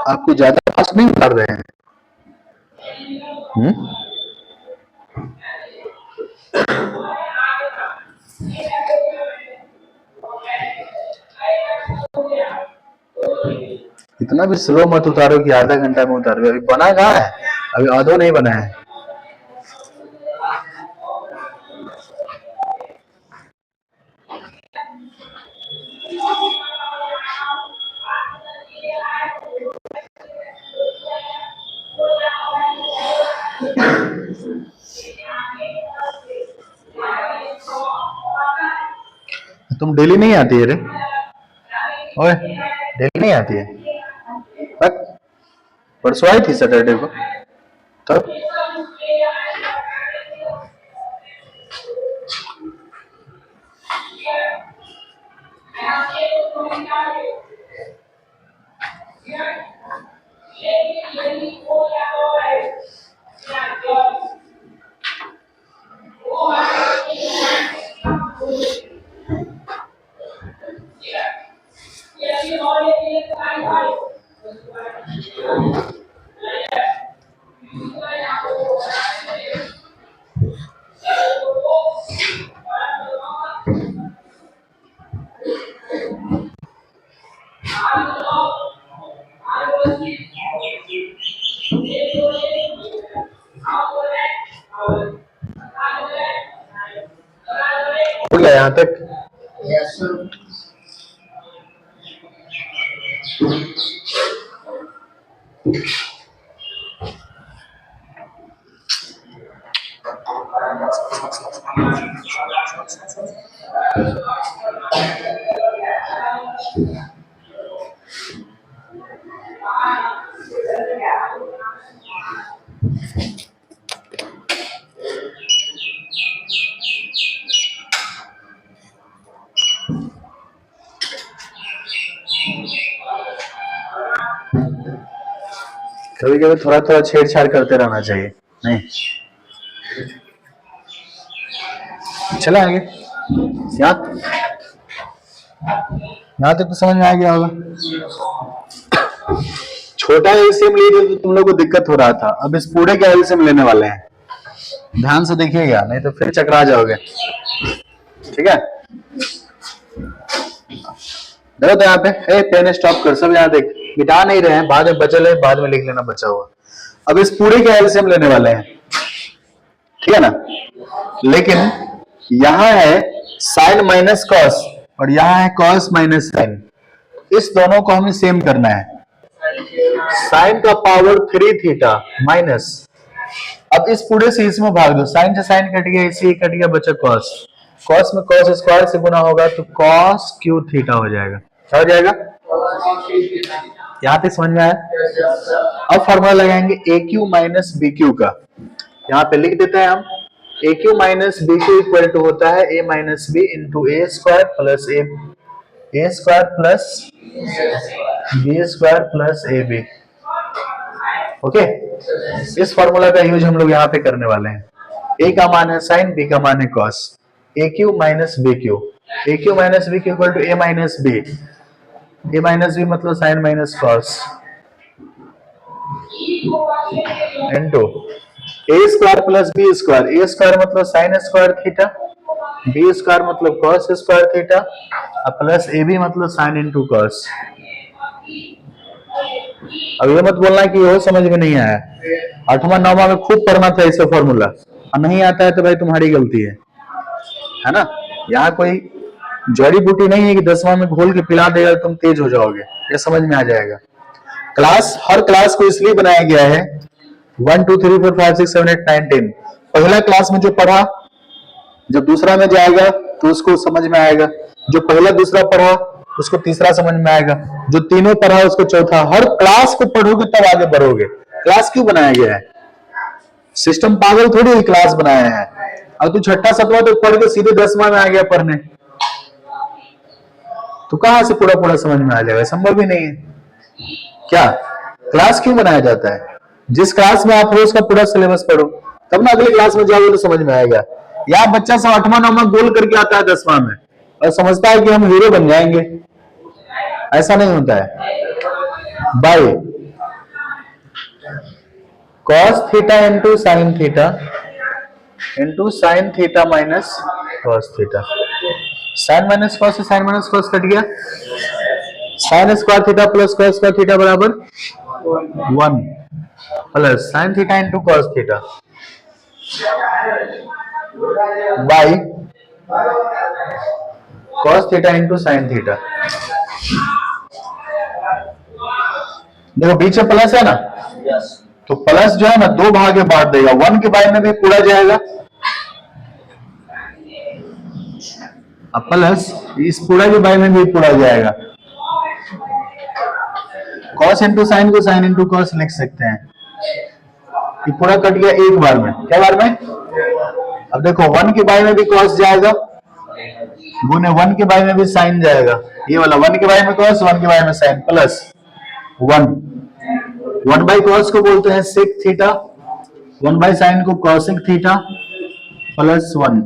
आपको ज्यादा फास्ट नहीं उतार रहे हैं? इतना भी स्लो मत उतारो कि आधा घंटा में उतारो। अभी बना कहाँ है? अभी आधो नहीं बना है। तुम डेली नहीं आती है रे? ओए, डेली नहीं आती है? बस परसों आई थी सैटरडे को। तब हो गया यहाँ तक? कभी कभी थोड़ा थोड़ा छेड़छाड़ करते रहना चाहिए। नहीं चला आगे। यहाँ तक तो समझ में आ गया होगा। छोटा एलसीएम लिए तो तुम लोग को दिक्कत हो रहा था, अब इस पूरे का एलसीएम लेने वाले हैं। ध्यान से देखिएगा, नहीं तो फिर चकरा जाओगे। ठीक है, देखो तो यहाँ पे पेन स्टॉप कर, सब यहाँ देख, मिटा नहीं रहे हैं, बाद में बचल है, बाद में लिख लेना बचा हुआ। अब इस पूरे के एलसीएम लेने वाले हैं, ठीक है ना। लेकिन यहाँ है साइन माइनस कॉस और यहाँ है कॉस माइनस साइन, इस दोनों को हमें सेम करना है। साइन का पावर 3 थीटा माइनस, अब इस पूरे से इसमें भाग दो, साइन से साइन कट गया, इसी कट गया, बचा कॉस। कॉस में कॉस स्क्वायर से गुना होगा तो कॉस क्यू थीटा हो जाएगा। क्या हो जाएगा? यहाँ तक समझ में आया? अब फॉर्मूला लगाएंगे a Q minus B cube का। यहाँ पे लिख देते हैं हम, a Q minus B Q equal to होता है a minus b into a square plus a square plus B square plus A b. Okay, इस फॉर्मूला का यूज हम लोग यहाँ पे करने वाले हैं। ए का मान है साइन, बी का मान है cos. A Q minus B Q, A Q minus B Q equal to A minus B, A minus B मतलब sine minus cos into A square plus B square, A square मतलब sine square theta, B square मतलब cos square theta, plus ए B मतलब sine into cos. अब ये मत बोलना कि वो समझ में नहीं आया, 8वां 9वां में खूब पढ़ना था इसे फॉर्मूला, और नहीं आता है तो भाई तुम्हारी गलती है ना। यहाँ कोई जड़ी बूटी नहीं है कि 10वां में घोल के पिला देगा तुम तेज हो जाओगे, ये समझ में आ जाएगा। क्लास, हर क्लास को इसलिए बनाया गया है 1 2 3 4 5 6 7 8 9 10। पहला क्लास में जो पढ़ा, जब दूसरा में जाएगा तो उसको समझ में आएगा, जो पहला दूसरा पढ़ा उसको तीसरा समझ में आएगा, जो तीनों पढ़ा उसको चौथा। हर क्लास को पढ़ोगे तब आगे बढ़ोगे। क्लास क्यों बनाया गया है? सिस्टम पागल थोड़ी क्लास बनाया है। अब तू 6ठा 7वां तो पढ़ के सीधे 10वां में आ गया पढ़ने, तो कहां से पूरा समझ में आ जाएगा? संभव ही नहीं है। क्या क्लास क्यों बनाया जाता है? जिस क्लास में आप रोज का पूरा सिलेबस पढ़ो, तब ना अगली क्लास में जाओगे तो समझ में आएगा। या बच्चा सब 8वां 9वां गोल करके आता है 10वां में और समझता है कि हम हीरो बन जाएंगे, ऐसा नहीं होता है। By cos theta into sine theta into sine theta minus cos theta, sine minus cos से साइन माइनस कॉस कट गया, sine square theta plus cos square theta बराबर 1 plus sine theta into cos theta by cos theta into sine theta. देखो बीच में plus है ना, तो plus जो है ना दो भाग में बांट देगा, 1 के बारे में भी पूरा जाएगा अब प्लस इस पूरा के बारे में भी पूरा जाएगा। कॉस इंटू साइन को साइन इंटू कॉस लिख सकते हैं, ये पूरा कट गया एक बार में, क्या बार में। अब देखो 1 के बारे में भी कॉस जाएगा, गुने 1 के बारे में भी साइन जाएगा, ये वाला 1 के बारे में कॉस 1 के बारे में साइन प्लस 1 बाई कॉस को बोलते हैं सेक थीटा, 1 बाई साइन को कॉसेक थीटा प्लस 1।